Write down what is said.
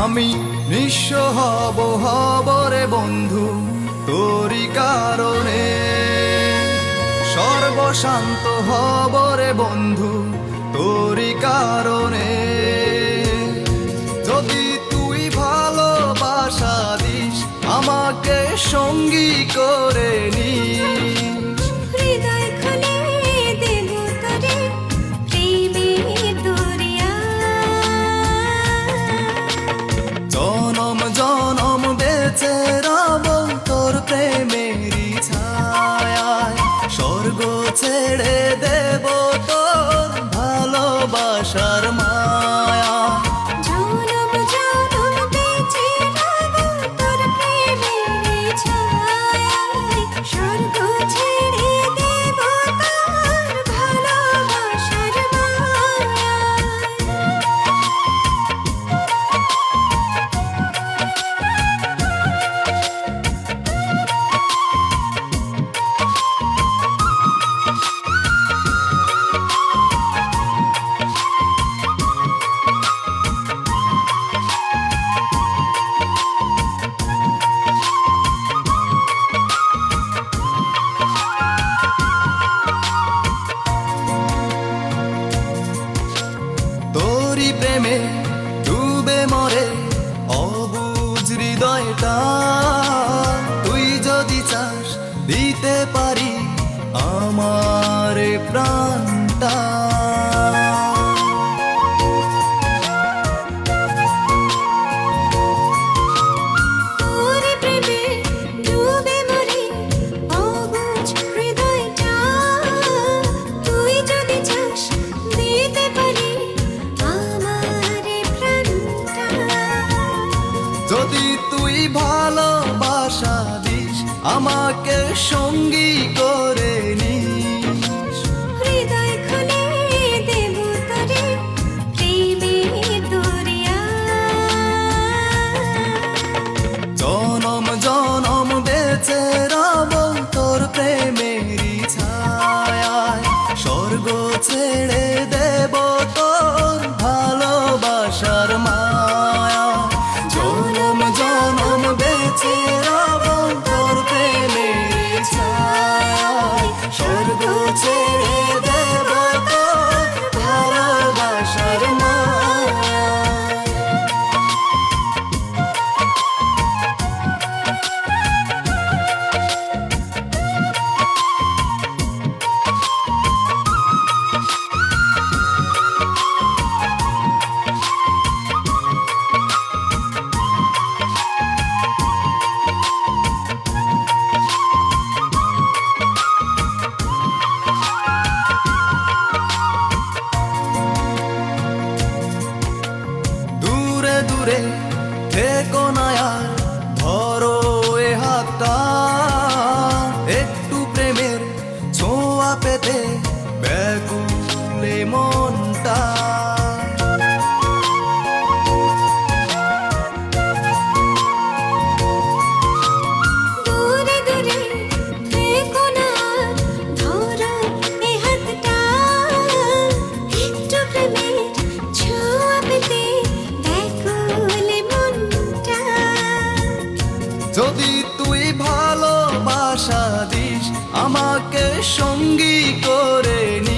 আমি নিঃস্ব হব রে বন্ধু তোরি কারণে, সর্বশান্ত হব রে বন্ধু তোরি কারণে। যদি তুই ভালোবাসা দিস আমাকে সঙ্গী করে নিস, হৃদয় খুলে দেব তোরে প্রেমের দরিয়া। জনম জনম বেঁচে রব তোর প্রেমেরই ছায়ায়, স্বর্গ ছেড়ে দেব তোর ভালোবাসার মায়া। জনম জনম বেঁচে রব তোর প্রেমের ছায়ায়, স্বর্গ ছেড়ে দেব তোর ভালোবাসার মায়ায়। তোরি প্রেমে ডুবে মরে অবুঝ হৃদয়টা, তুই যদি চাস দিতে পারি আমার এ প্রাণটা। তোর প্রেমে ডুবে মরে অবুঝ হৃদয়টা, তুই যদি চাস দিতে পারি আমার এই প্রাণটা। যদি তুই ভালোবাসা দিস আমাকে সঙ্গী করে নিস, হৃদয় খুলে দেব তোরে প্রেমের দরিয়া। জনম জনম বেঁচে রব তোর প্রেমেরই ছায়ায়, স্বর্গ ছেড়ে দেব তোর ভালোবাসার মায়া। জনম জনম বেঁচে রব তোর প্রেমেরই ছায়ায়, স্বর্গ ছেড়ে দেব তোর ভালোবাসার মায়া। দূরে দূরে থেকো না আর ধরো এ হাতটা, একটু প্রেমের ছোঁয়া পেতে ব্যাকুলে মনটা। দূরে দূরে থেকো না আর ধরো এ হাতটা, একটু প্রেমের ছোঁয়া পেতে ব্যাকুল মনটা। যদি তুই ভালোবাসা দিস আমাকে সঙ্গী করে নিস,